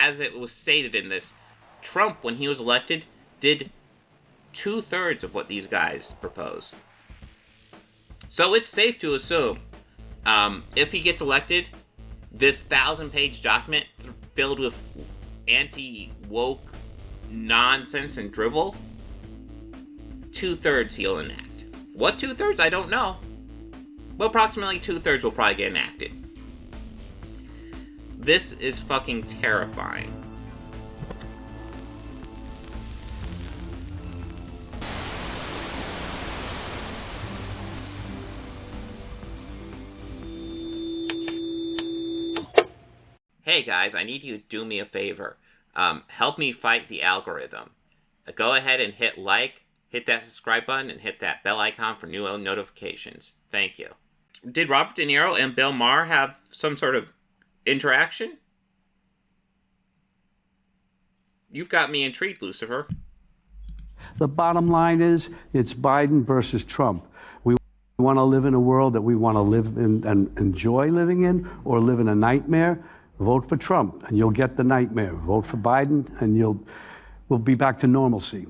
as it was stated in this, Trump, when he was elected, did 2/3 of what these guys propose. So it's safe to assume, if he gets elected, this 1,000-page document filled with anti-woke nonsense and drivel, 2/3 he'll enact. What 2/3? I don't know. But approximately 2/3 will probably get enacted. This is fucking terrifying. Hey guys, I need you to do me a favor. Help me fight the algorithm. Go ahead and hit like, hit that subscribe button, and hit that bell icon for new notifications. Thank you. Did Robert De Niro and Bill Maher have some sort of interaction? You've got me intrigued, Lucifer. The bottom line is, it's Biden versus Trump. We want to live in a world that we want to live in and enjoy living in, or live in a nightmare. Vote for Trump, and you'll get the nightmare. Vote for Biden, and we'll be back to normalcy.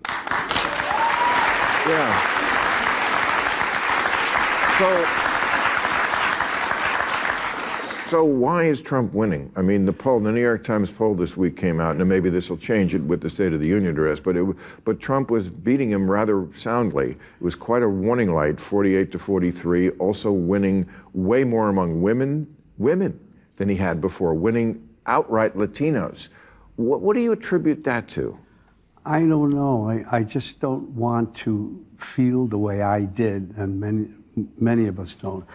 Yeah. So why is Trump winning? I mean, the New York Times poll this week came out, and maybe this will change it with the State of the Union address, but Trump was beating him rather soundly. It was quite a warning light, 48-43, also winning way more among women than he had before, winning outright Latinos. What do you attribute that to? I don't know. I just don't want to feel the way I did, and many of us don't,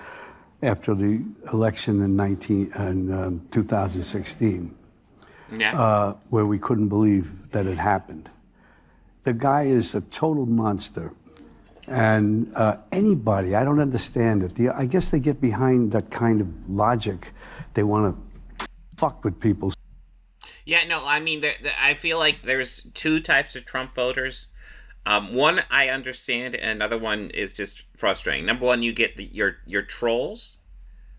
after the election in 2016, where we couldn't believe that it happened. The guy is a total monster. And anybody, I don't understand it. I guess they get behind that kind of logic. They want to fuck with people. Yeah, no, I mean, I feel like there's two types of Trump voters. One I understand, and another one is just frustrating. Number one, you get your trolls.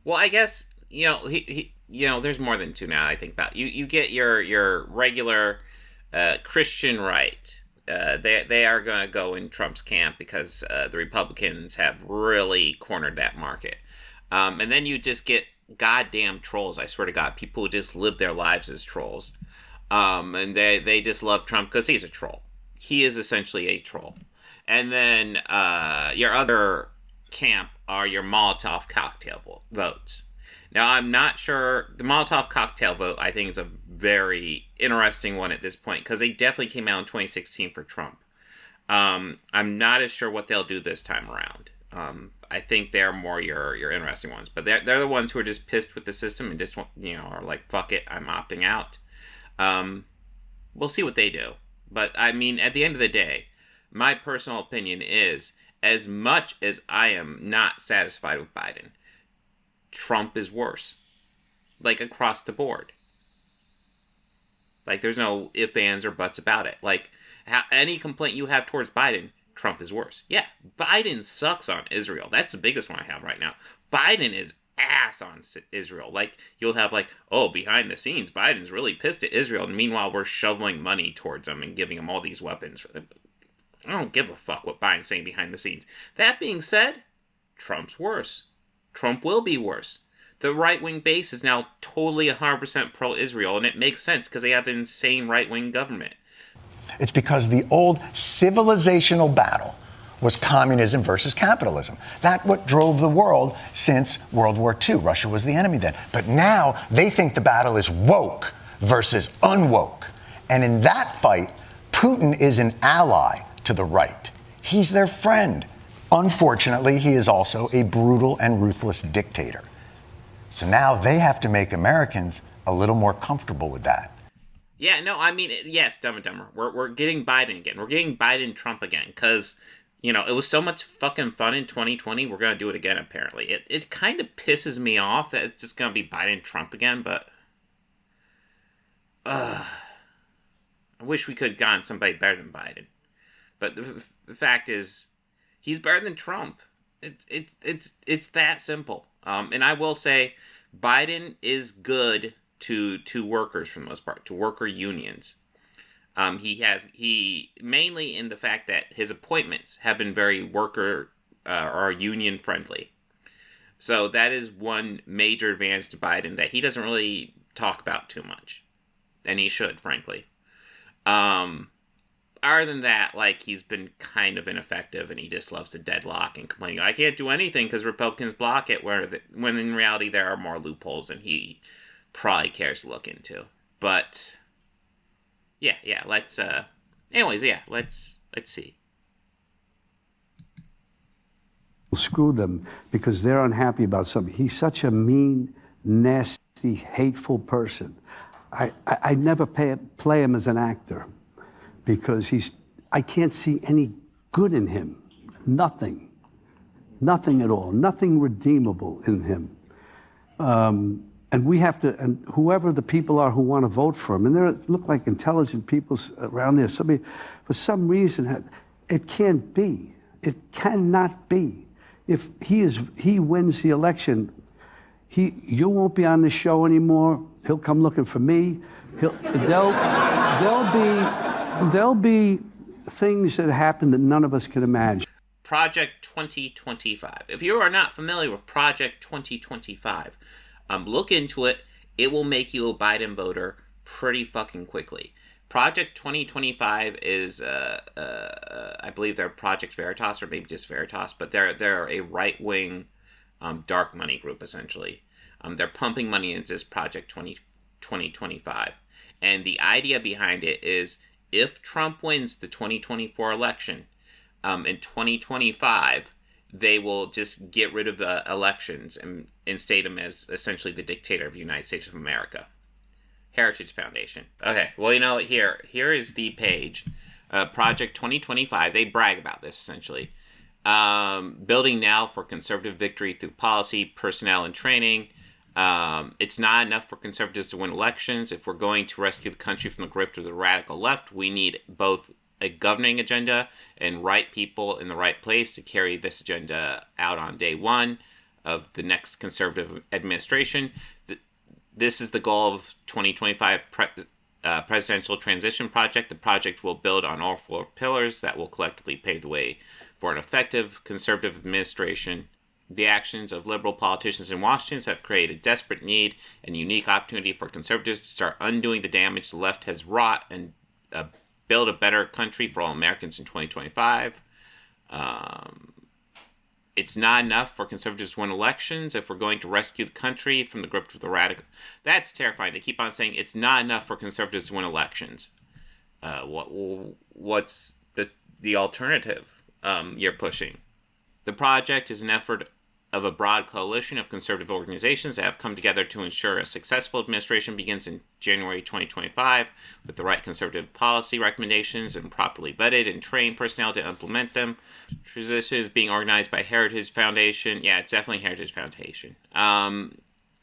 Well, I guess he there's more than two now. I think about you get your regular Christian right. They are going to go in Trump's camp because the Republicans have really cornered that market. And then you just get goddamn trolls. I swear to God, people who just live their lives as trolls. And they just love Trump because he's a troll. He is essentially a troll. And then your other camp are your Molotov cocktail votes. Now, I'm not sure. The Molotov cocktail vote, I think, is a very interesting one at this point because they definitely came out in 2016 for Trump. I'm not as sure what they'll do this time around. I think they're more your interesting ones, but they're the ones who are just pissed with the system and just are like, fuck it, I'm opting out. We'll see what they do. But I mean, at the end of the day, my personal opinion is, as much as I am not satisfied with Biden, Trump is worse. Like, across the board. Like, there's no ifs, ands, or buts about it. Like, any complaint you have towards Biden, Trump is worse. Yeah, Biden sucks on Israel. That's the biggest one I have right now. Biden is ass on Israel. Like, you'll have behind the scenes, Biden's really pissed at Israel, and meanwhile we're shoveling money towards them and giving them all these weapons. I don't give a fuck what Biden's saying behind the scenes. That being said, Trump's worse. Trump will be worse. The right-wing base is now totally 100% pro-Israel, and it makes sense because they have an insane right-wing government. It's because the old civilizational battle was communism versus capitalism. That's what drove the world since World War II. Russia was the enemy then. But now they think the battle is woke versus unwoke. And in that fight, Putin is an ally to the right. He's their friend. Unfortunately, he is also a brutal and ruthless dictator. So now they have to make Americans a little more comfortable with that. Yeah, no, I mean, yes, Dumb and Dumber. We're getting Biden again. We're getting Biden-Trump again because, it was so much fucking fun in 2020. We're going to do it again, apparently. It kind of pisses me off that it's just going to be Biden-Trump again, but I wish we could have gotten somebody better than Biden. But the fact is, he's better than Trump. It's that simple. And I will say, Biden is good to workers for the most part, to worker unions. He mainly in the fact that his appointments have been very worker or union friendly. So that is one major advantage to Biden that he doesn't really talk about too much, and he should, frankly. Other than that, like, he's been kind of ineffective, and he just loves to deadlock and complain, I can't do anything because Republicans block it, when in reality there are more loopholes than he probably cares to look into. But yeah, let's see. Screw them because they're unhappy about something. He's such a mean, nasty, hateful person. I never play him as an actor because I can't see any good in him. Nothing at all. Nothing redeemable in him. And we have to, and whoever the people are who want to vote for him, and they look like intelligent people around there. Somebody, for some reason, it can't be. It cannot be. If he wins the election, you won't be on the show anymore. He'll come looking for me. There'll be things that happen that none of us can imagine. Project 2025. If you are not familiar with Project 2025, look into it. It will make you a Biden voter pretty fucking quickly. Project 2025 is, I believe they're Project Veritas, or maybe just Veritas, but they're a right-wing dark money group, essentially. They're pumping money into this Project 2025. And the idea behind it is, if Trump wins the 2024 election, in 2025, they will just get rid of the elections and instate him as essentially the dictator of the United States of America. Heritage Foundation. Okay, well, here is the page. Project 2025. They brag about this, essentially. Building now for conservative victory through policy, personnel, and training. It's not enough for conservatives to win elections. If we're going to rescue the country from the grip of the radical left, we need both a governing agenda and right people in the right place to carry this agenda out on day one of the next conservative administration. This is the goal of 2025 presidential transition project. The project will build on all four pillars that will collectively pave the way for an effective conservative administration. The actions of liberal politicians in Washington have created a desperate need and unique opportunity for conservatives to start undoing the damage the left has wrought and build a better country for all Americans in 2025. It's not enough for conservatives to win elections if we're going to rescue the country from the grip of the radical. That's terrifying. They keep on saying it's not enough for conservatives to win elections. What's the alternative you're pushing? The project is an effort of a broad coalition of conservative organizations that have come together to ensure a successful administration begins in January 2025 with the right conservative policy recommendations and properly vetted and trained personnel to implement them. Transition is being organized by Heritage Foundation. Yeah, it's definitely Heritage Foundation.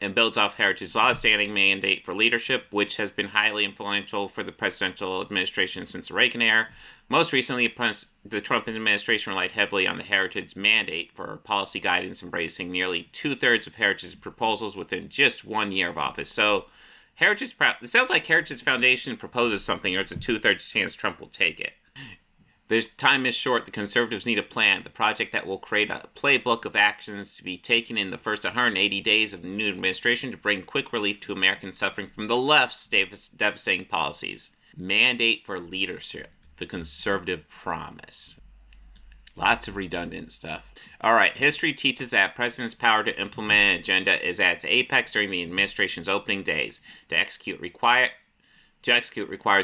And builds off Heritage's longstanding mandate for leadership, which has been highly influential for the presidential administration since the Reagan era. Most recently, the Trump administration relied heavily on the Heritage mandate for policy guidance, embracing nearly 2/3 of Heritage's proposals within just 1 year of office. So, it sounds like Heritage Foundation proposes something, or it's a 2/3 chance Trump will take it. The time is short. The conservatives need a plan. The project that will create a playbook of actions to be taken in the first 180 days of the new administration to bring quick relief to Americans suffering from the left's devastating policies. Mandate for leadership. The conservative promise. Lots of redundant stuff. All right. History teaches that president's power to implement an agenda is at its apex during the administration's opening days. To execute requires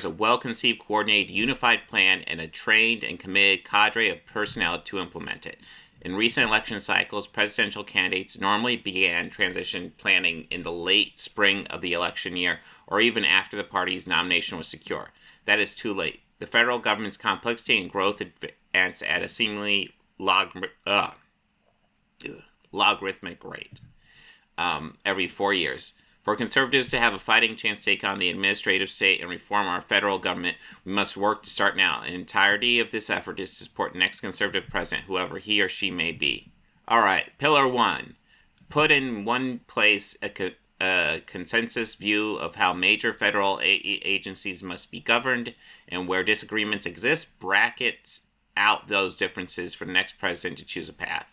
a well-conceived, coordinated, unified plan and a trained and committed cadre of personnel to implement it. In recent election cycles, presidential candidates normally began transition planning in the late spring of the election year or even after the party's nomination was secure. That is too late. The federal government's complexity and growth advance at a seemingly logarithmic rate every 4 years. For conservatives to have a fighting chance to take on the administrative state and reform our federal government, we must work to start now. The entirety of this effort is to support the next conservative president, whoever he or she may be. All right, Pillar 1. Put in one place consensus view of how major federal agencies must be governed, and where disagreements exist, brackets out those differences for the next president to choose a path.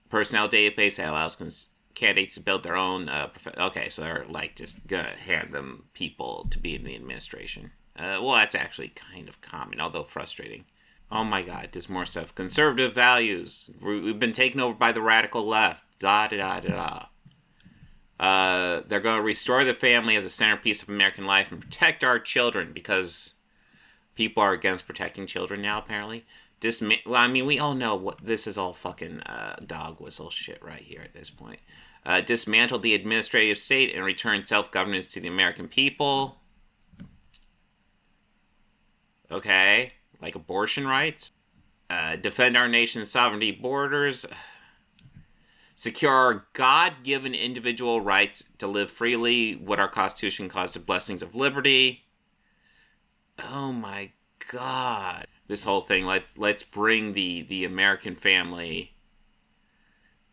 Personnel database that allows candidates to build their own. Okay, so they're like just gonna hand them people to be in the administration. Well, that's actually kind of common, although frustrating. Oh my God, there's more stuff. Conservative values. We've been taken over by the radical left. Da da da da da. They're going to restore the family as a centerpiece of American life and protect our children, because people are against protecting children now, apparently. Well, I mean, we all know what this is all fucking dog whistle shit right here at this point. Dismantle the administrative state and return self-governance to the American people. Okay, like abortion rights. Defend our nation's sovereignty borders. Secure our God-given individual rights to live freely, what our Constitution calls the blessings of liberty. Oh my God. This whole thing, let's bring the American family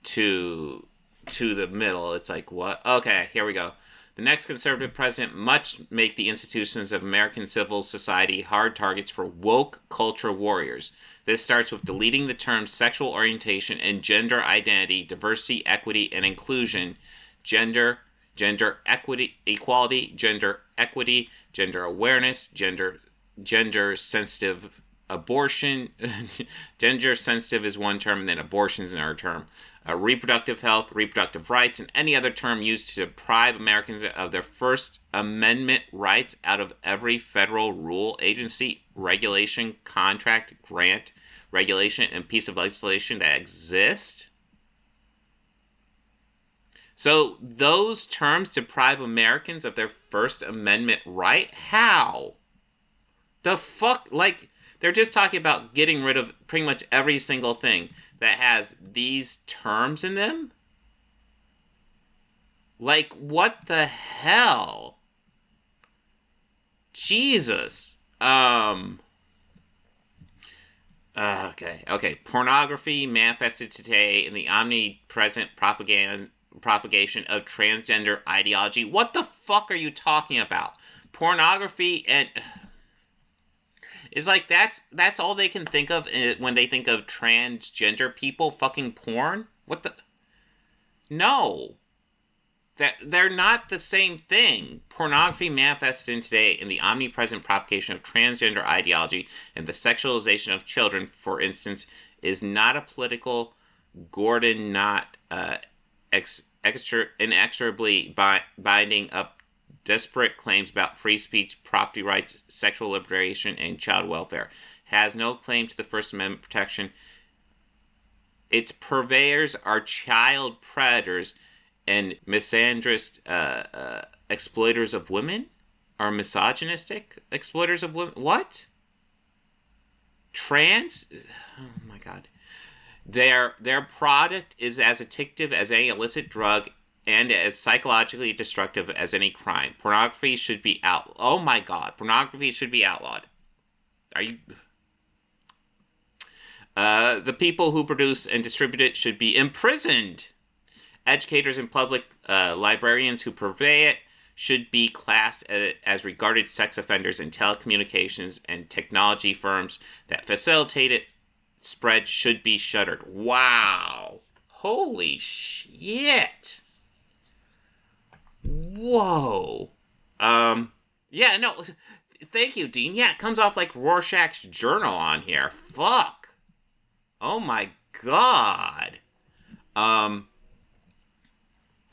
to the middle. It's like, what? Okay, here we go. The next conservative president must make the institutions of American civil society hard targets for woke culture warriors. This starts with deleting the terms sexual orientation and gender identity, diversity, equity, and inclusion, gender equity, equality, gender equity, gender awareness, gender sensitive abortion. Gender sensitive is one term, and then abortion is another term. Reproductive health, reproductive rights, and any other term used to deprive Americans of their First Amendment rights out of every federal rule, agency, regulation, contract, grant, regulation, and piece of legislation that exist. So those terms deprive Americans of their First Amendment right? How? The fuck? Like, they're just talking about getting rid of pretty much every single thing that has these terms in them? Like, what the hell? Jesus. Okay. Pornography manifested today in the omnipresent propagation of transgender ideology. What the fuck are you talking about? Pornography and... It's like that's all they can think of when they think of transgender people. Fucking porn? What the? No. They're not the same thing. Pornography manifested today in the omnipresent propagation of transgender ideology and the sexualization of children, for instance, is not a political Gordon knot inexorably binding up disparate claims about free speech, property rights, sexual liberation, and child welfare. Has no claim to the First Amendment protection. Its purveyors are child predators and misandrist exploiters of women? Are misogynistic exploiters of women? What? Trans? Oh my God. Their product is as addictive as any illicit drug and as psychologically destructive as any crime. Pornography should be outlawed. Oh my God. Pornography should be outlawed. Are you... the people who produce and distribute it should be imprisoned. Educators and public librarians who purvey it should be classed as regarded sex offenders, and telecommunications and technology firms that facilitate it spread should be shuttered. Wow. Holy shit. Whoa. Yeah, no, thank you, Dean. Yeah, it comes off like Rorschach's journal on here. Fuck. Oh my God.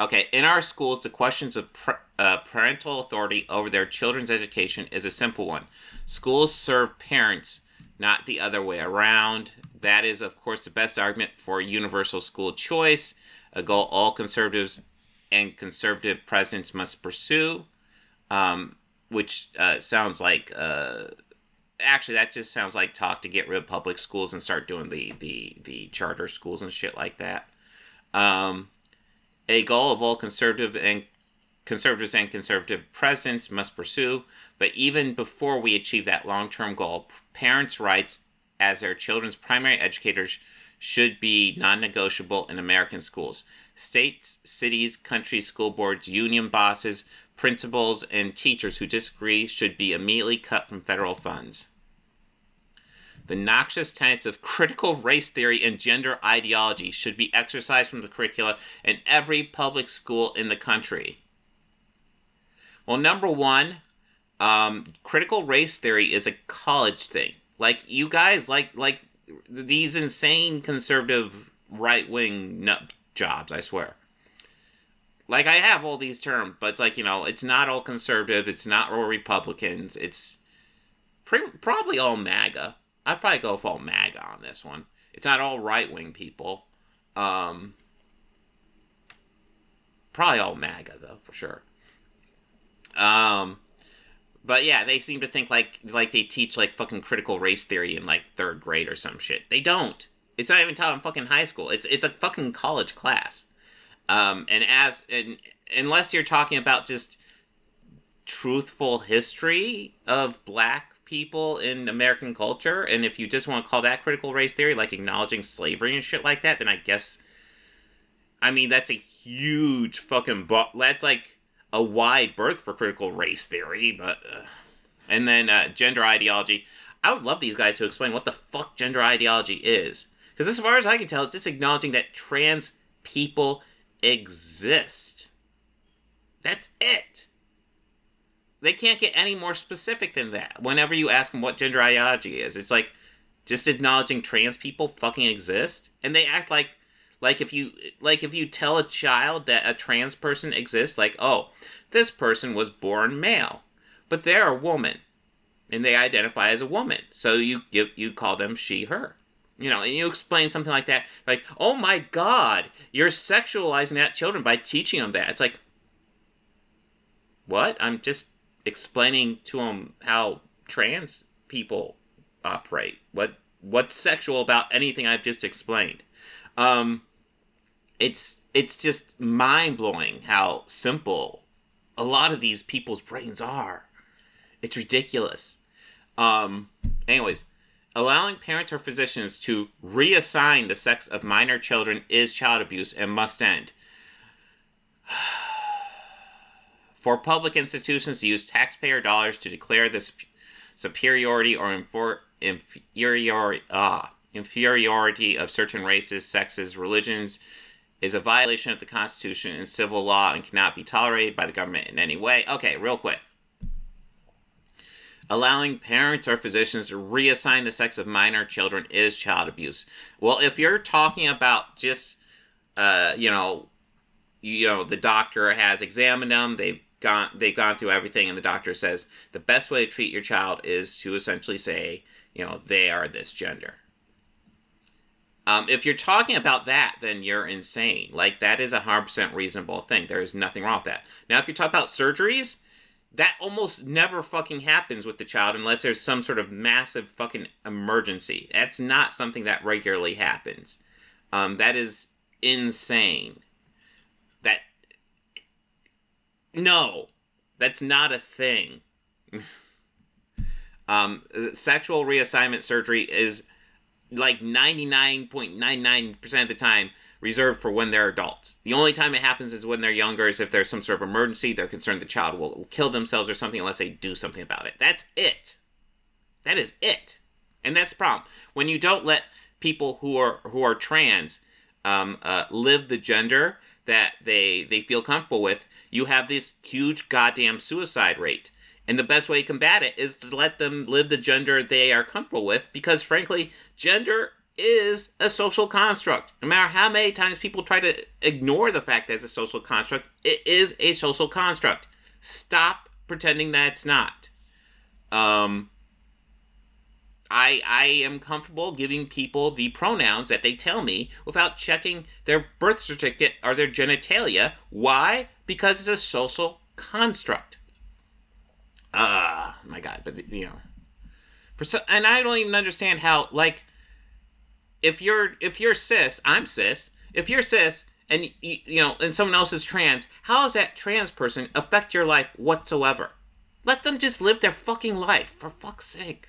Okay, in our schools, the questions of parental authority over their children's education is a simple one. Schools serve parents, not the other way around. That is, of course, the best argument for universal school choice, a goal all conservatives and conservative presidents must pursue, which sounds like... actually, that just sounds like talk to get rid of public schools and start doing the charter schools and shit like that. A goal of all conservatives and conservative presidents must pursue, but even before we achieve that long-term goal, parents' rights as their children's primary educators should be non-negotiable in American schools. States, cities, countries, school boards, union bosses, principals, and teachers who disagree should be immediately cut from federal funds. The noxious tenets of critical race theory and gender ideology should be exercised from the curricula in every public school in the country. Well, number one, critical race theory is a college thing. Like, you guys, like these insane conservative right-wing nut jobs, I swear. Like, I have all these terms, but it's like, it's not all conservative, it's not all Republicans, it's probably all MAGA. I'd probably go with all MAGA on this one. It's not all right-wing people. Probably all MAGA, though, for sure. But yeah, they seem to think like they teach like fucking critical race theory in like 3rd grade or some shit. They don't. It's not even taught in fucking high school. It's a fucking college class. Unless you're talking about just truthful history of black people in American culture, and if you just want to call that critical race theory, like acknowledging slavery and shit like that, then I guess, that's a huge fucking that's like a wide berth for critical race theory. But and then gender ideology. I would love these guys to explain what the fuck gender ideology is, because as far as I can tell, it's just acknowledging that trans people exist. That's it. They can't get any more specific than that. Whenever you ask them what gender ideology is, it's like just acknowledging trans people fucking exist, and they act like if you tell a child that a trans person exists, like, oh, this person was born male, but they're a woman, and they identify as a woman, so you call them she, her, and you explain something like that, like, oh my god, you're sexualizing that children by teaching them that. It's like, what? I'm just explaining to them how trans people operate. What's sexual about anything I've just explained? It's just mind-blowing how simple a lot of these people's brains are. It's ridiculous. Anyways, allowing parents or physicians to reassign the sex of minor children is child abuse and must end. For public institutions to use taxpayer dollars to declare the superiority or inferiority of certain races, sexes, religions is a violation of the Constitution and civil law and cannot be tolerated by the government in any way. Okay, real quick. Allowing parents or physicians to reassign the sex of minor children is child abuse. Well, if you're talking about just, the doctor has examined them, they've gone through everything, and the doctor says the best way to treat your child is to essentially say, they are this gender. If you're talking about that, then you're insane. Like, that is 100% reasonable thing. There is nothing wrong with that. Now, if you talk about surgeries, that almost never fucking happens with the child unless there's some sort of massive fucking emergency. That's not something that regularly happens. That is insane. No, that's not a thing. Sexual reassignment surgery is like 99.99% of the time reserved for when they're adults. The only time it happens is when they're younger, is if there's some sort of emergency, they're concerned the child will kill themselves or something unless they do something about it. That's it. That is it. And that's the problem. When you don't let people who are trans live the gender that they feel comfortable with, you have this huge goddamn suicide rate. And the best way to combat it is to let them live the gender they are comfortable with, because frankly, gender is a social construct. No matter how many times people try to ignore the fact that it's a social construct, it is a social construct. Stop pretending that it's not. I am comfortable giving people the pronouns that they tell me without checking their birth certificate or their genitalia. Why? Because it's a social construct. My God, but and I don't even understand how, like, if you're cis, I'm cis. If you're cis and and someone else is trans, how does that trans person affect your life whatsoever? Let them just live their fucking life, for fuck's sake.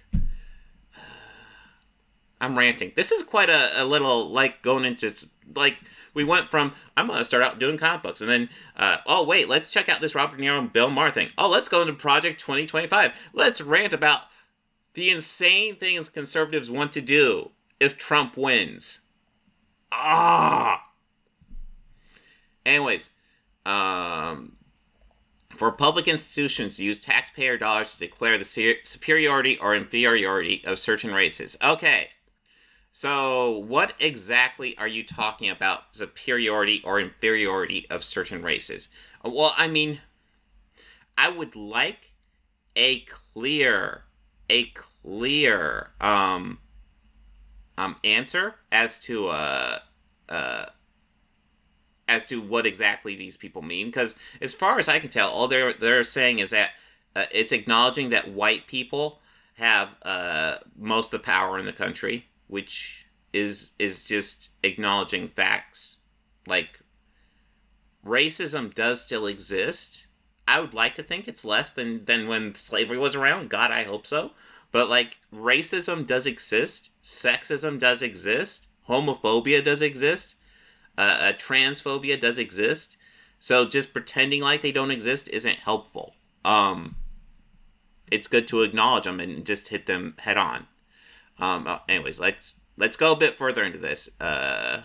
I'm ranting. This is quite a little, like, going into, like, we went from, I'm going to start out doing comic books, and then, oh, wait, let's check out this Robert De Niro and Bill Maher thing. Oh, let's go into Project 2025. Let's rant about the insane things conservatives want to do if Trump wins. Anyways, for public institutions to use taxpayer dollars to declare the superiority or inferiority of certain races. Okay, so what exactly are you talking about, superiority or inferiority of certain races? Well, I mean, I would like a clear answer as to what exactly these people mean, because as far as I can tell, all they're saying is that it's acknowledging that white people have most of the power in the country, which is just acknowledging facts. Like, racism does still exist. I would like to think it's less than when slavery was around. God, I hope so. But, like, racism does exist. Sexism does exist. Homophobia does exist. Transphobia does exist. So just pretending like they don't exist isn't helpful. It's good to acknowledge them and just hit them head on. Anyways, let's go a bit further into this. But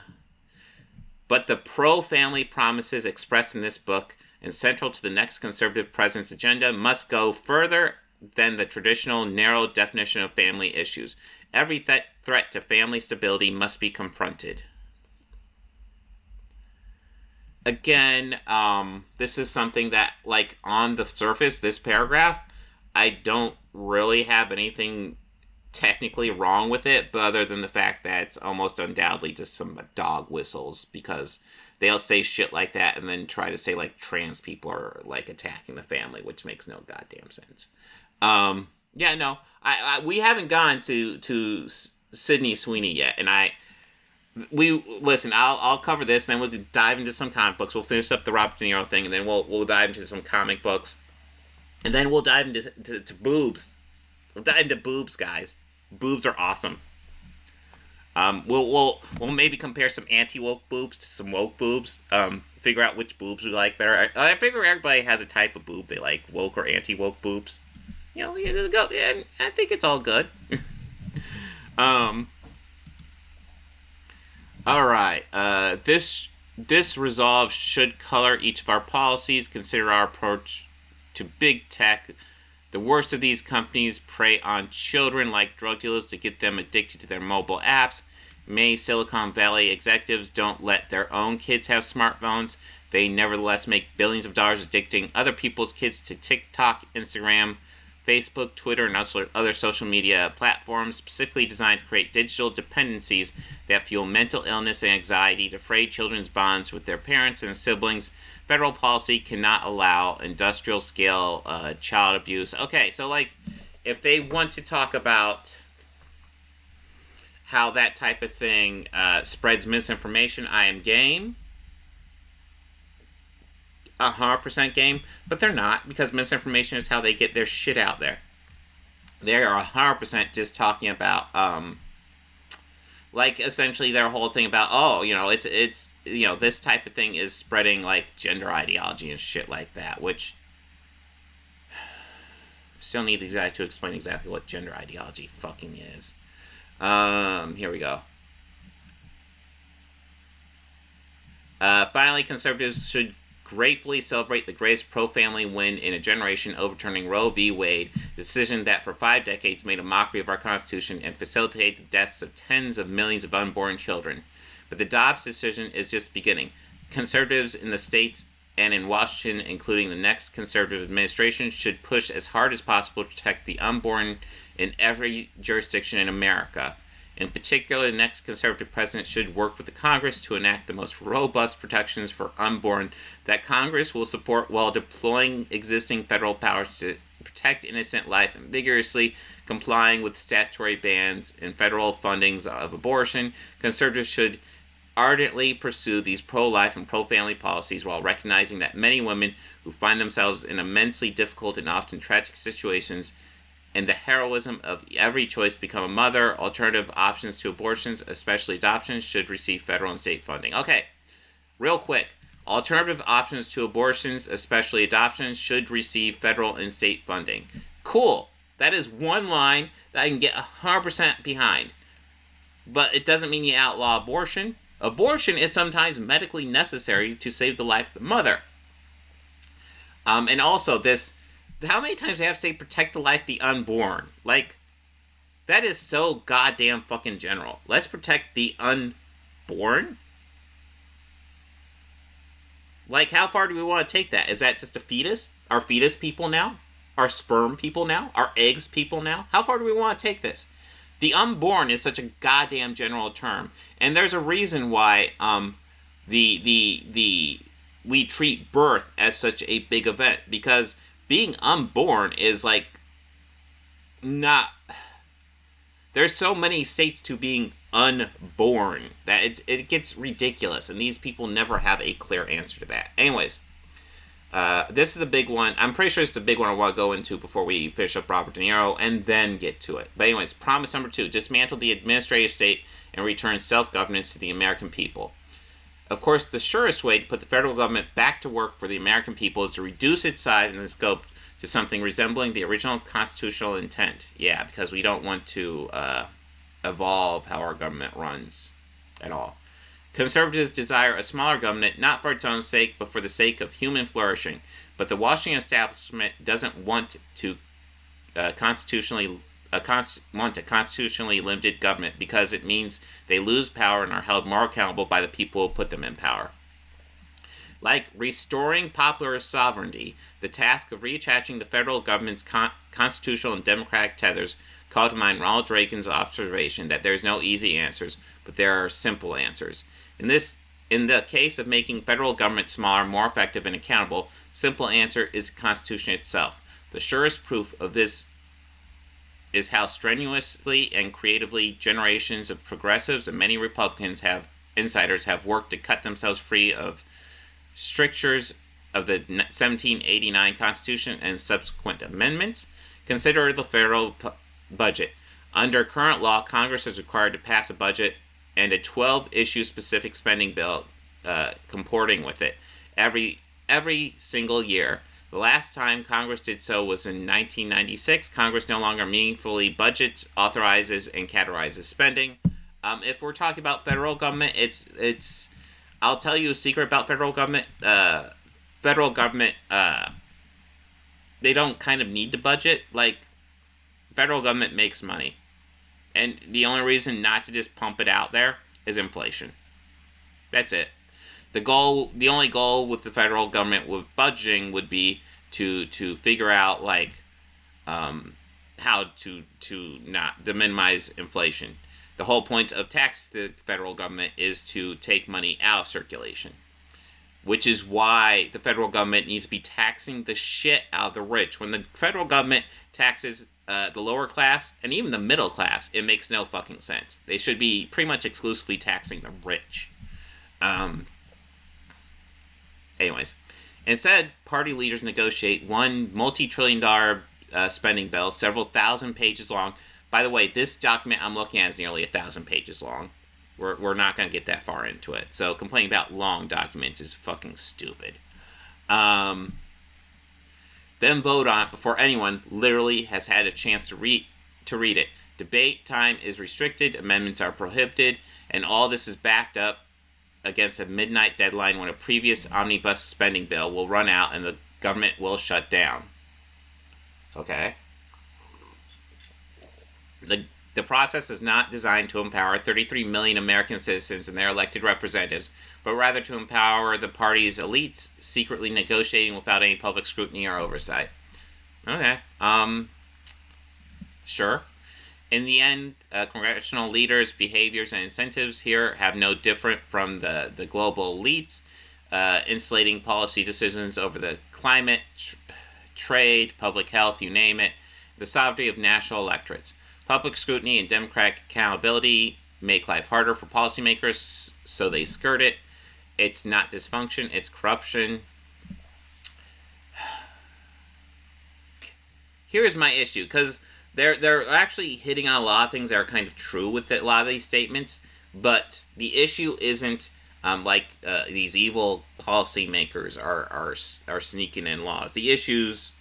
the pro-family promises expressed in this book and central to the next conservative president's agenda must go further than the traditional narrow definition of family issues. Every threat to family stability must be confronted. Again, this is something that, like, on the surface, this paragraph, I don't really have anything technically wrong with it, but other than the fact that it's almost undoubtedly just some dog whistles, because they'll say shit like that and then try to say, like, trans people are, like, attacking the family, which makes no goddamn sense. Yeah, no, we haven't gone to Sydney Sweeney yet, and I'll cover this, then we'll dive into some comic books. We'll finish up the Robert De Niro thing, and then we'll dive into some comic books, and then we'll dive into boobs. We'll dive into boobs, guys. Boobs are awesome. We'll maybe compare some anti-woke boobs to some woke boobs. Figure out which boobs we like better. I figure everybody has a type of boob they like, woke or anti-woke boobs. You know, I think it's all good. Alright, this resolve should color each of our policies, consider our approach to big tech. The worst of these companies prey on children like drug dealers to get them addicted to their mobile apps. Many Silicon Valley executives don't let their own kids have smartphones. They nevertheless make billions of dollars addicting other people's kids to TikTok, Instagram, Facebook, Twitter, and other social media platforms specifically designed to create digital dependencies that fuel mental illness and anxiety to fray children's bonds with their parents and siblings. Federal policy cannot allow industrial-scale child abuse. Okay, so, like, if they want to talk about how that type of thing spreads misinformation, I am game. 100% game, but they're not, because misinformation is how they get their shit out there. They are 100% just talking about, like, essentially their whole thing about, oh, you know, it's you know, this type of thing is spreading, like, gender ideology and shit like that, which still need these guys to explain exactly what gender ideology fucking is. Here we go. Finally, conservatives should gratefully celebrate the greatest pro-family win in a generation, overturning Roe v. Wade, a decision that for 5 decades made a mockery of our Constitution and facilitated the deaths of tens of millions of unborn children. But the Dobbs decision is just the beginning. Conservatives in the states and in Washington, including the next conservative administration, should push as hard as possible to protect the unborn in every jurisdiction in America. In particular, the next conservative president should work with the Congress to enact the most robust protections for unborn that Congress will support while deploying existing federal powers to protect innocent life and vigorously complying with statutory bans and federal fundings of abortion. Conservatives should ardently pursue these pro-life and pro-family policies while recognizing that many women who find themselves in immensely difficult and often tragic situations and the heroism of every choice to become a mother. Alternative options to abortions, especially adoptions, should receive federal and state funding. Okay, real quick. Alternative options to abortions, especially adoptions, should receive federal and state funding. Cool. That is one line that I can get 100% behind. But it doesn't mean you outlaw abortion. Abortion is sometimes medically necessary to save the life of the mother. And also this, how many times they have to say protect the life of the unborn? Like, that is so goddamn fucking general. Let's protect the unborn? Like, how far do we want to take that? Is that just a fetus? Are fetus people now? Are sperm people now? Are eggs people now? How far do we want to take this? The unborn is such a goddamn general term, and there's a reason why we treat birth as such a big event, because being unborn is like not. There's so many states to being unborn that it gets ridiculous, and these people never have a clear answer to that. Anyways, this is the big one. I'm pretty sure it's the big one I want to go into before we finish up Robert De Niro and then get to it. But anyways, promise number 2, dismantle the administrative state and return self-governance to the American people. Of course, the surest way to put the federal government back to work for the American people is to reduce its size and scope to something resembling the original constitutional intent. Yeah, because we don't want to evolve how our government runs at all. Conservatives desire a smaller government, not for its own sake, but for the sake of human flourishing. But the Washington establishment doesn't want to constitutionally limited government, because it means they lose power and are held more accountable by the people who put them in power. Like restoring popular sovereignty, the task of reattaching the federal government's constitutional and democratic tethers called to mind Ronald Reagan's observation that there's no easy answers, but there are simple answers. In the case of making federal government smaller, more effective, and accountable, simple answer is the Constitution itself. The surest proof of this is how strenuously and creatively generations of progressives and many Republicans insiders have worked to cut themselves free of strictures of the 1789 Constitution and subsequent amendments. Consider the federal budget. Under current law, Congress is required to pass a budget and a 12-issue specific spending bill comporting with it every single year. The last time Congress did so was in 1996. Congress no longer meaningfully budgets, authorizes, and categorizes spending. If we're talking about federal government, it's. I'll tell you a secret about federal government. Federal government, they don't kind of need to budget. Like, federal government makes money, and the only reason not to just pump it out there is inflation. That's it. The only goal with the federal government with budgeting would be to figure out like how to minimize inflation. The whole point of tax the federal government is to take money out of circulation, which is why the federal government needs to be taxing the shit out of the rich. When the federal government taxes the lower class and even the middle class, it makes no fucking sense. They should be pretty much exclusively taxing the rich. Anyways, instead, party leaders negotiate one multi-trillion-dollar spending bill, several thousand pages long. By the way, this document I'm looking at is nearly 1,000 pages long. We're not going to get that far into it. So complaining about long documents is fucking stupid. Then vote on it before anyone literally has had a chance to read it. Debate time is restricted, amendments are prohibited, and all this is backed up against a midnight deadline when a previous omnibus spending bill will run out and the government will shut down. Okay? The process is not designed to empower 33 million American citizens and their elected representatives, but rather to empower the party's elites secretly negotiating without any public scrutiny or oversight. Okay. Sure. In the end, congressional leaders' behaviors and incentives here have no different from the global elites, insulating policy decisions over the climate, trade, public health, you name it, the sovereignty of national electorates. Public scrutiny and democratic accountability make life harder for policymakers, so they skirt it. It's not dysfunction, it's corruption. Here's my issue, because they're actually hitting on a lot of things that are kind of true with a lot of these statements, but the issue isn't these evil policymakers are sneaking in laws. The issues,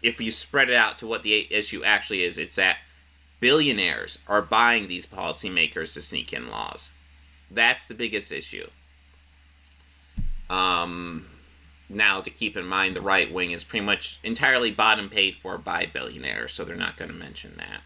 if you spread it out to what the issue actually is, it's that billionaires are buying these policymakers to sneak in laws. That's the biggest issue. Now, to keep in mind, the right wing is pretty much entirely bought and paid for by billionaires, so they're not going to mention that.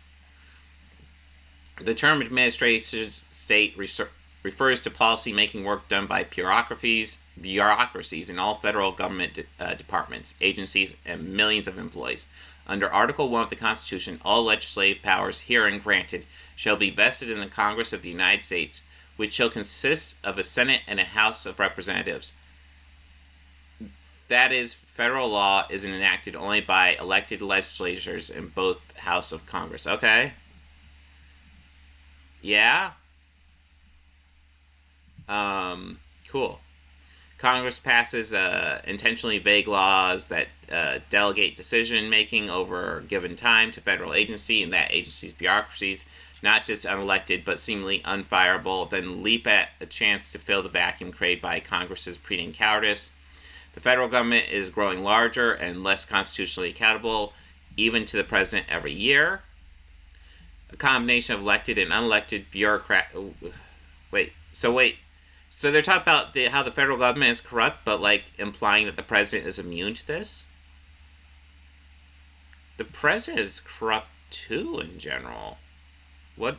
The term administrative state refers to policy-making work done by bureaucracies in all federal government departments, agencies, and millions of employees. Under Article 1 of the Constitution, all legislative powers herein granted shall be vested in the Congress of the United States, which shall consist of a Senate and a House of Representatives. That is, federal law is enacted only by elected legislators in both House of Congress. Okay. Yeah? Cool. Congress passes intentionally vague laws that delegate decision-making over a given time to federal agency, and that agency's bureaucracies, not just unelected but seemingly unfireable, then leap at a chance to fill the vacuum created by Congress's prudent cowardice. The federal government is growing larger and less constitutionally accountable, even to the president every year. A combination of elected and unelected bureaucrats. So they're talking about how the federal government is corrupt, but implying that the president is immune to this? The president is corrupt too, in general. What?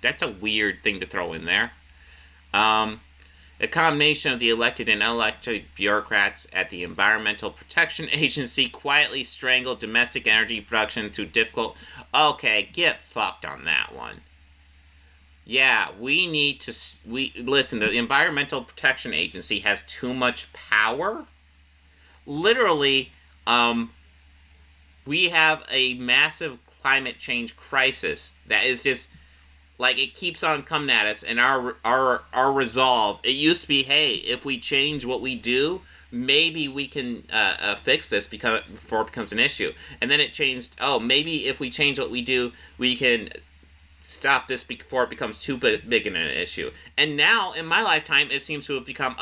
That's a weird thing to throw in there. A combination of the elected and unelected bureaucrats at the Environmental Protection Agency quietly strangled domestic energy production through difficult... Okay, get fucked on that one. Yeah, we need to... Listen, the Environmental Protection Agency has too much power. Literally, we have a massive climate change crisis that is just... it keeps on coming at us, and our resolve, it used to be, hey, if we change what we do, maybe we can fix this before it becomes an issue. And then it changed, maybe if we change what we do, we can stop this before it becomes too big an issue. And now, in my lifetime, it seems to have become,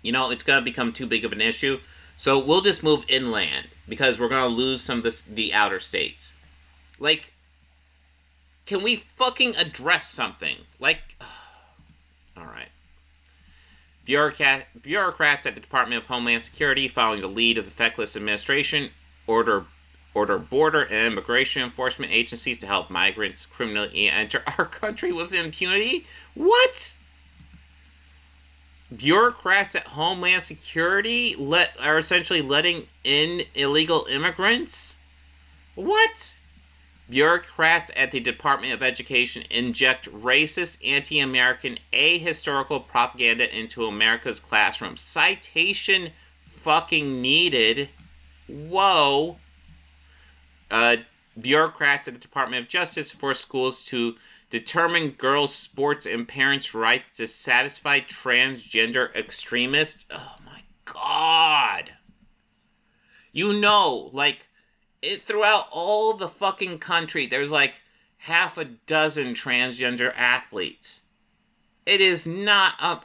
it's going to become too big of an issue, so we'll just move inland, because we're going to lose some of the outer states. Can we fucking address something? Alright. Bureaucrats at the Department of Homeland Security, following the lead of the feckless administration, order border and immigration enforcement agencies to help migrants criminally enter our country with impunity? What? Bureaucrats at Homeland Security are essentially letting in illegal immigrants? What? Bureaucrats at the Department of Education inject racist, anti-American, ahistorical propaganda into America's classrooms. Citation fucking needed. Whoa. Bureaucrats at the Department of Justice force schools to determine girls' sports and parents' rights to satisfy transgender extremists. Oh my god. Throughout all the fucking country, there's half a dozen transgender athletes. It is not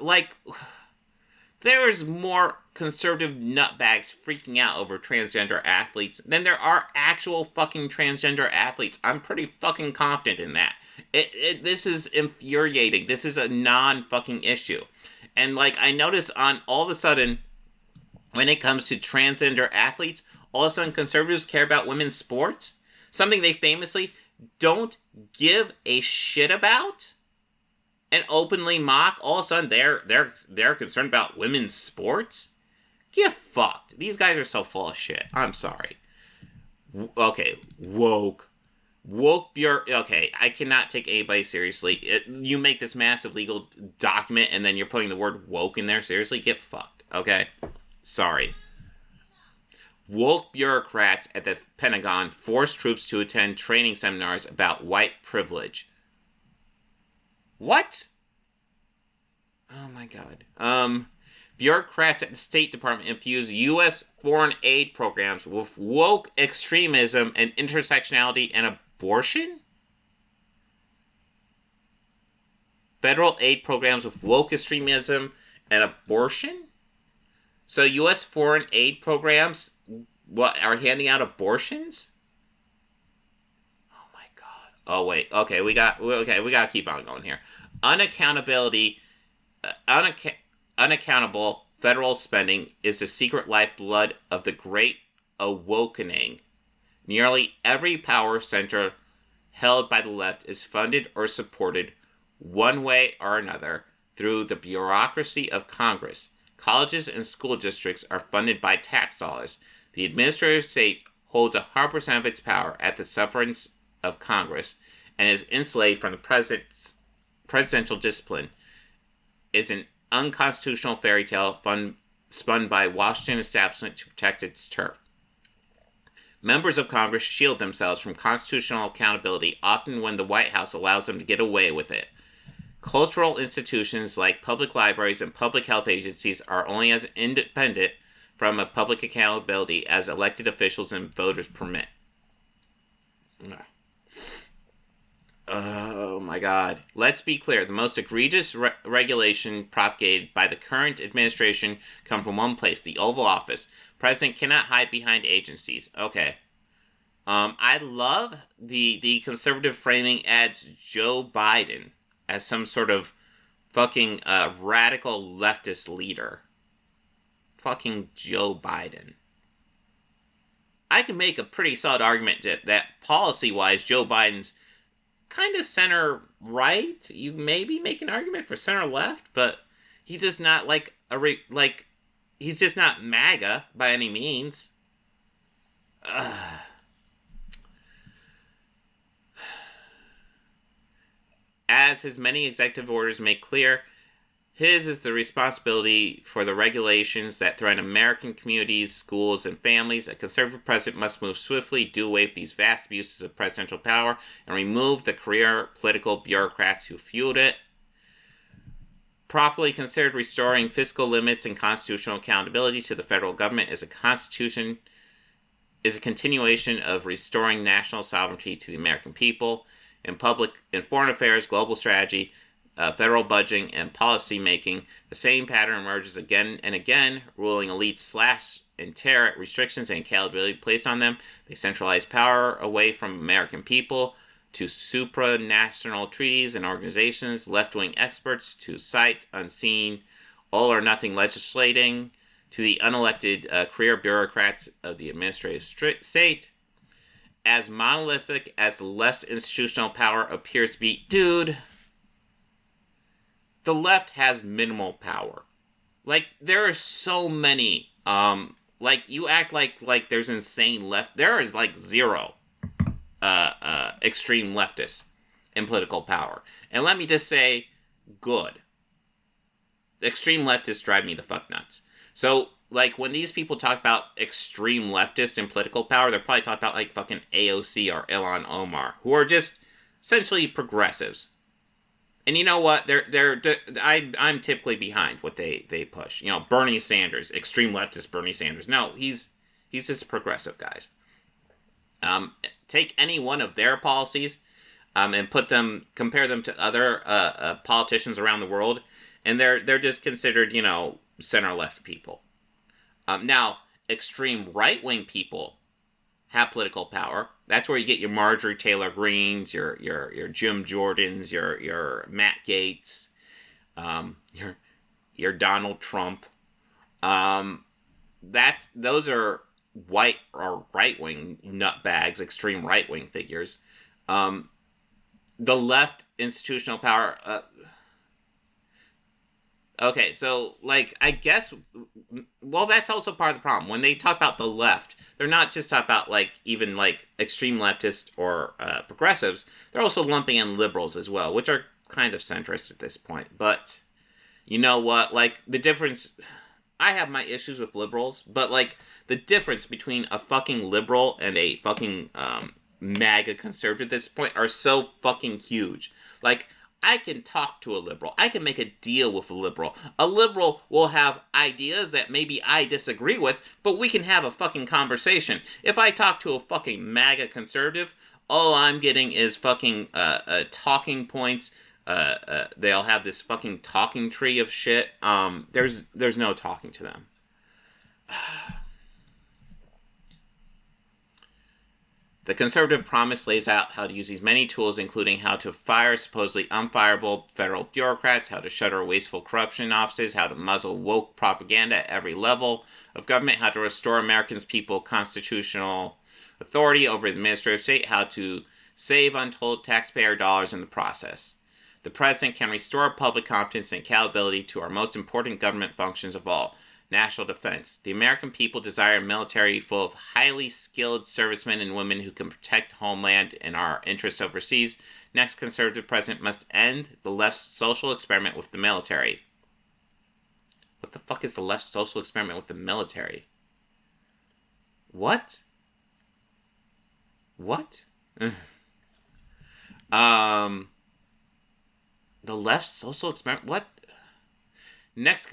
there's more conservative nutbags freaking out over transgender athletes than there are actual fucking transgender athletes. I'm pretty fucking confident in that. This is infuriating. This is a non-fucking issue. And I noticed on all of a sudden, when it comes to transgender athletes, all of a sudden conservatives care about women's sports, something they famously don't give a shit about, and openly mock. All of a sudden they're concerned about women's sports. Get fucked. These guys are so full of shit. I'm sorry. Okay, woke okay, I cannot take anybody seriously. You make this massive legal document and then you're putting the word woke in there. Seriously, get fucked. Okay, sorry. Woke bureaucrats at the Pentagon force troops to attend training seminars about white privilege. What? Oh my god. bureaucrats at the State Department infuse U.S. foreign aid programs with woke extremism and intersectionality and abortion? Federal aid programs with woke extremism and abortion? So U.S. foreign aid programs are handing out abortions? Oh my God. Oh wait. Okay, we got to keep on going here. Unaccountable federal spending is the secret lifeblood of the Great Awakening. Nearly every power center held by the left is funded or supported one way or another through the bureaucracy of Congress. Colleges and school districts are funded by tax dollars. The administrative state holds 100% of its power at the sufferance of Congress and is insulated from the presidential discipline. Is an unconstitutional fairy tale spun by Washington establishment to protect its turf. Members of Congress shield themselves from constitutional accountability, often when the White House allows them to get away with it. Cultural institutions like public libraries and public health agencies are only as independent from a public accountability as elected officials and voters permit. Oh my God. Let's be clear. The most egregious regulation propagated by the current administration come from one place, the Oval Office. President cannot hide behind agencies. Okay. I love the conservative framing adds Joe Biden as some sort of fucking radical leftist leader. Fucking Joe Biden. I can make a pretty solid argument that policy-wise, Joe Biden's kind of center-right. You maybe make an argument for center-left, but he's just not he's just not MAGA by any means. As his many executive orders make clear, his is the responsibility for the regulations that threaten American communities, schools, and families. A conservative president must move swiftly, do away with these vast abuses of presidential power, and remove the career political bureaucrats who fueled it. Properly considered, restoring fiscal limits and constitutional accountability to the federal government is a continuation of restoring national sovereignty to the American people. In foreign affairs, global strategy, federal budgeting, and policy making, the same pattern emerges again and again. Ruling elites slash and tear at restrictions and accountability placed on them. They centralize power away from American people to supranational treaties and organizations, left-wing experts to sight unseen, all-or-nothing legislating, to the unelected career bureaucrats of the administrative state. As monolithic as the left's institutional power appears to be, dude, the left has minimal power. Like, there are so many, you act like there's insane left. There is, zero, extreme leftists in political power. And let me just say, good. Extreme leftists drive me the fuck nuts. So, when these people talk about extreme leftists in political power, they're probably talking about, fucking AOC or Ilhan Omar, who are just essentially progressives. And you know what? I'm typically behind what they push. You know, Bernie Sanders, extreme leftist Bernie Sanders. No, he's just progressive, guys. Take any one of their policies, and compare them to other politicians around the world, and they're just considered, center left people. Now, extreme right-wing people have political power. That's where you get your Marjorie Taylor Greens, your Jim Jordans, your Matt Gaetz, your Donald Trump. Those are white or right-wing nutbags, extreme right-wing figures. The left institutional power. Okay, so, I guess, that's also part of the problem. When they talk about the left, they're not just talking about, even, extreme leftists or progressives. They're also lumping in liberals as well, which are kind of centrist at this point. But, you know what? The difference... I have my issues with liberals, but, the difference between a fucking liberal and a fucking MAGA conservative at this point are so fucking huge. I can talk to a liberal. I can make a deal with a liberal. A liberal will have ideas that maybe I disagree with, but we can have a fucking conversation. If I talk to a fucking MAGA conservative, all I'm getting is fucking talking points. They'll have this fucking talking tree of shit. There's no talking to them. The conservative promise lays out how to use these many tools, including how to fire supposedly unfireable federal bureaucrats, how to shutter wasteful corruption offices, how to muzzle woke propaganda at every level of government, how to restore Americans' people constitutional authority over the administrative state, how to save untold taxpayer dollars in the process. The president can restore public confidence and accountability to our most important government functions of all, national defense. The American people desire a military full of highly skilled servicemen and women who can protect homeland and our interests overseas. Next conservative president must end the left's social experiment with the military. What the fuck is the left's social experiment with the military? What? What? The left's social experiment? What? Next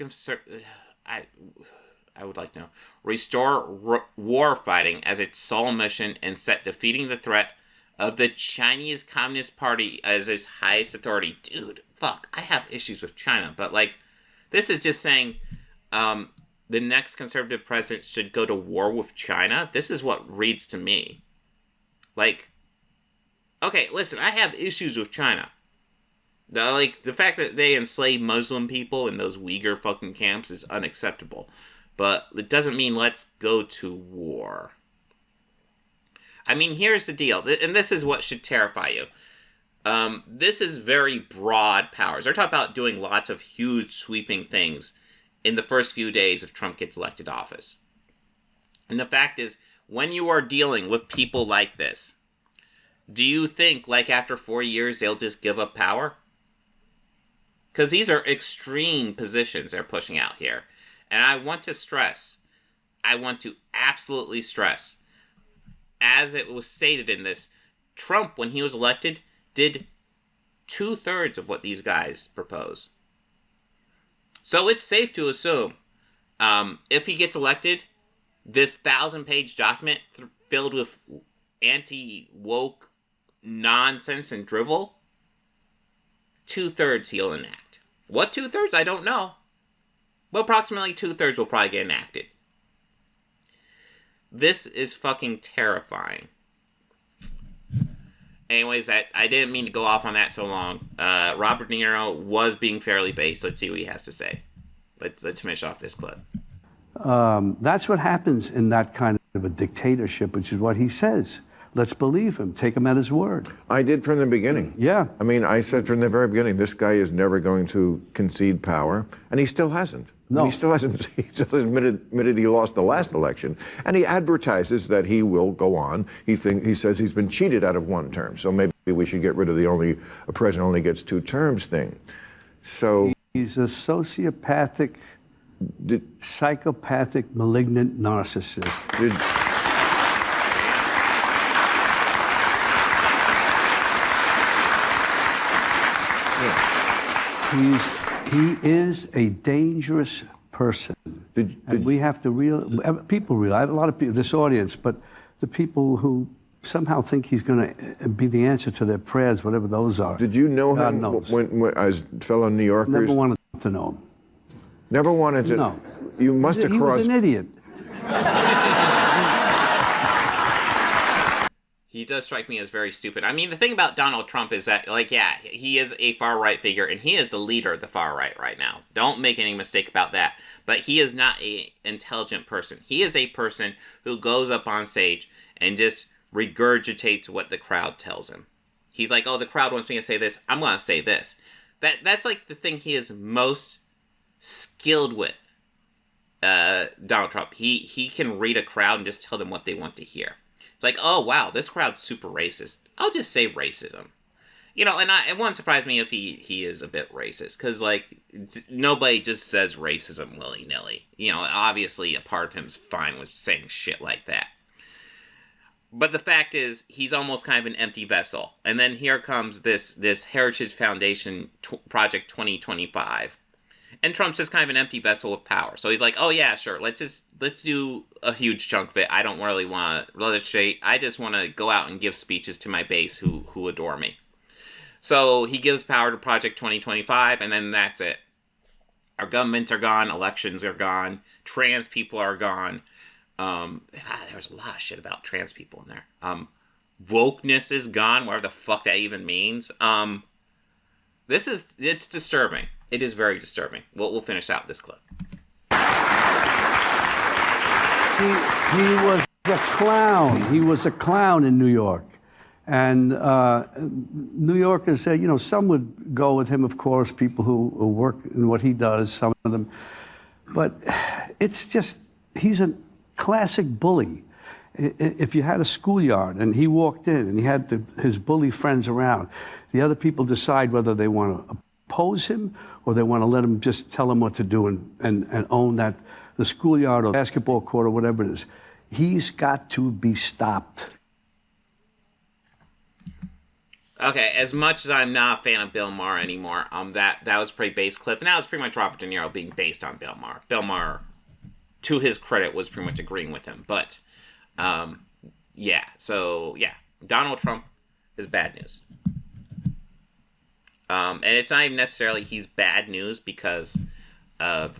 I would like to know. Restore war fighting as its sole mission and set defeating the threat of the Chinese Communist Party as its highest authority. Dude, fuck. I have issues with China, but like, this is just saying the next conservative president should go to war with China. This is what reads to me. Like, okay, listen, I have issues with China. The fact that they enslave Muslim people in those Uyghur fucking camps is unacceptable. But it doesn't mean let's go to war. I mean, here's the deal, and this is what should terrify you. This is very broad powers. They're talking about doing lots of huge, sweeping things in the first few days if Trump gets elected to office. And the fact is, when you are dealing with people like this, do you think, like, after 4 years, they'll just give up power? Because these are extreme positions they're pushing out here. And I want to absolutely stress, as it was stated in this, Trump, when he was elected, did 2/3 of what these guys propose. So it's safe to assume, if he gets elected, this 1,000-page document filled with anti-woke nonsense and drivel, 2/3 he'll enact. What 2/3? I don't know. But approximately 2/3 will probably get enacted. This is fucking terrifying. Anyways, I didn't mean to go off on that so long. Robert De Niro was being fairly based. Let's see what he has to say. Let's finish off this clip. That's what happens in that kind of a dictatorship, which is what he says. Let's believe him. Take him at his word. I did from the beginning. Yeah. I mean, I said from the very beginning, this guy is never going to concede power, and he still hasn't. No. He still hasn't. He still admitted he lost the last election, and he advertises that he will go on. He says he's been cheated out of one term, so maybe we should get rid of a president only gets 2 terms thing. So he's a sociopathic, psychopathic, malignant narcissist. He is a dangerous person. And we have to realize, a lot of people, this audience, but the people who somehow think he's going to be the answer to their prayers, whatever those are. Did you know God him knows. when, as fellow New Yorkers? Never wanted to know him. Never wanted to? No. You must have crossed. He was an idiot. He does strike me as very stupid. I mean, the thing about Donald Trump is that, like, yeah, he is a far-right figure, and he is the leader of the far-right right now. Don't make any mistake about that. But he is not an intelligent person. He is a person who goes up on stage and just regurgitates what the crowd tells him. He's like, oh, the crowd wants me to say this. I'm going to say this. That's like the thing he is most skilled with, Donald Trump. He can read a crowd and just tell them what they want to hear. It's like, oh, wow, this crowd's super racist. I'll just say racism. You know, and it wouldn't surprise me if he is a bit racist. Because, like, nobody just says racism willy-nilly. You know, obviously a part of him's fine with saying shit like that. But the fact is, he's almost kind of an empty vessel. And then here comes this Heritage Foundation Project 2025. And Trump's just kind of an empty vessel of power. So he's like, oh yeah, sure, let's do a huge chunk of it. I don't really want to legislate. I just want to go out and give speeches to my base who adore me. So he gives power to Project 2025, and then that's it. Our governments are gone, elections are gone, trans people are gone. There's a lot of shit about trans people in there. Wokeness is gone, whatever the fuck that even means. It's disturbing. It is very disturbing. We'll finish out this clip. He was a clown. He was a clown in New York. And New Yorkers say, some would go with him, of course, people who work in what he does, some of them. But it's just, he's a classic bully. If you had a schoolyard and he walked in and he had his bully friends around, the other people decide whether they want to oppose him or they want to let him just tell him what to do and own that, the schoolyard or basketball court or whatever it is. He's got to be stopped. Okay, as much as I'm not a fan of Bill Maher anymore, that was a pretty base clip, and that was pretty much Robert De Niro being based on Bill Maher. Bill Maher, to his credit, was pretty much agreeing with him. But, Donald Trump is bad news. And it's not even necessarily he's bad news because of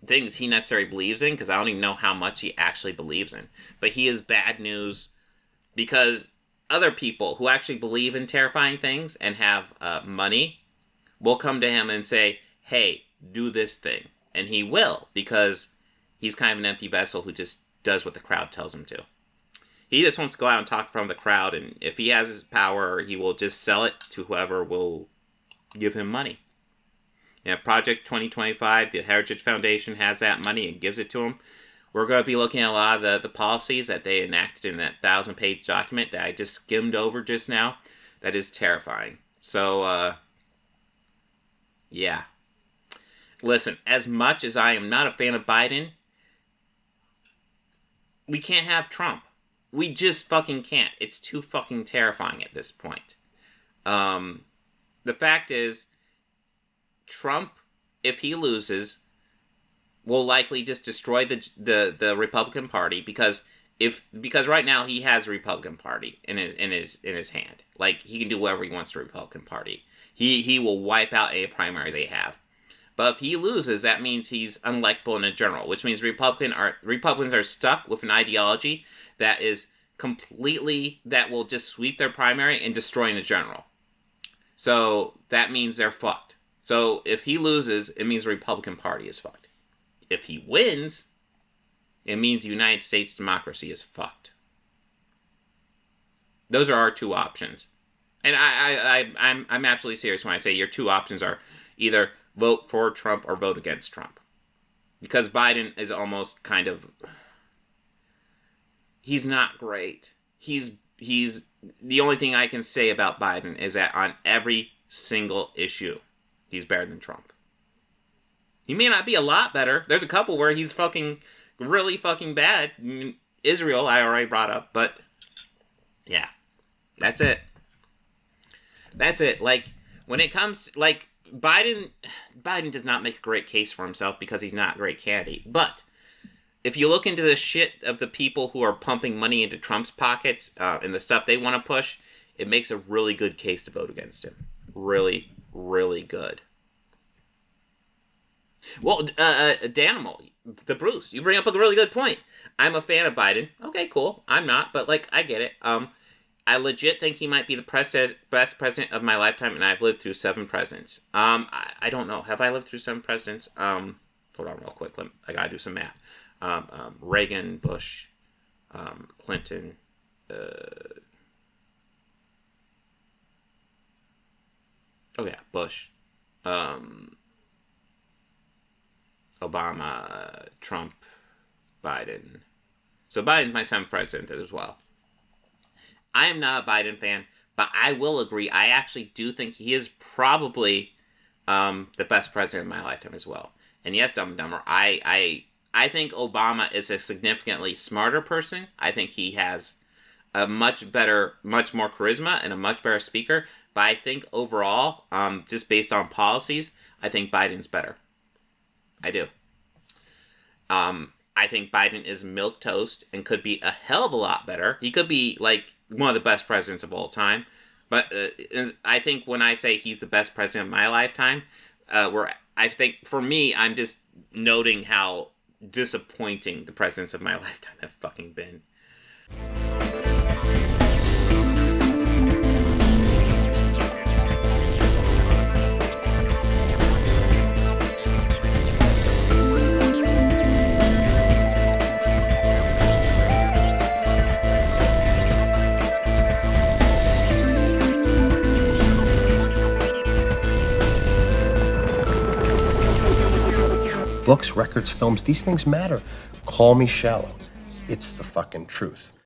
things he necessarily believes in, because I don't even know how much he actually believes in. But he is bad news because other people who actually believe in terrifying things and have money will come to him and say, hey, do this thing. And he will, because he's kind of an empty vessel who just does what the crowd tells him to. He just wants to go out and talk from the crowd, and if he has his power, he will just sell it to whoever will give him money. Project 2025, the Heritage Foundation has that money and gives it to him. We're going to be looking at a lot of the policies that they enacted in that 1,000-page document that I just skimmed over just now. That is terrifying. So, yeah. Listen, as much as I am not a fan of Biden, we can't have Trump. We just fucking can't. It's too fucking terrifying at this point. The fact is, Trump, if he loses, will likely just destroy the Republican Party because right now he has the Republican Party in his hand. Like, he can do whatever he wants to the Republican Party. He will wipe out a primary they have. But if he loses, that means he's unelectable in a general, which means Republicans are stuck with an ideology that will just sweep their primary and destroy in a general. So that means they're fucked. So if he loses, it means the Republican Party is fucked. If he wins, it means the United States democracy is fucked. Those are our two options. And I'm absolutely serious when I say your two options are either vote for Trump or vote against Trump. Because Biden is almost kind of... He's not great. He's the only thing I can say about Biden is that on every single issue, he's better than Trump. He may not be a lot better. There's a couple where he's really fucking bad. Israel, I already brought up, but yeah, that's it. That's it. Like, when it comes, like, Biden does not make a great case for himself because he's not a great candidate. But if you look into the shit of the people who are pumping money into Trump's pockets and the stuff they want to push, it makes a really good case to vote against him. Really, really good. Well, Danimal, the Bruce, you bring up a really good point. I'm a fan of Biden. Okay, cool. I'm not, but, like, I get it. I legit think he might be the best president of my lifetime, and I've lived through 7 presidents. I don't know. Have I lived through 7 presidents? Hold on real quick. I gotta do some math. Reagan, Bush, Clinton, Bush, Obama, Trump, Biden. So Biden's my 7th president as well. I am not a Biden fan, but I will agree. I actually do think he is probably the best president of my lifetime as well. And yes, Dumb and Dumber, I think Obama is a significantly smarter person. I think he has a much more charisma and a much better speaker. But I think overall, just based on policies, I think Biden's better. I do. I think Biden is milquetoast and could be a hell of a lot better. He could be like one of the best presidents of all time. But I think when I say he's the best president of my lifetime, I think for me, I'm just noting how disappointing the presidents of my lifetime have fucking been. Books, records, films, these things matter. Call me shallow. It's the fucking truth.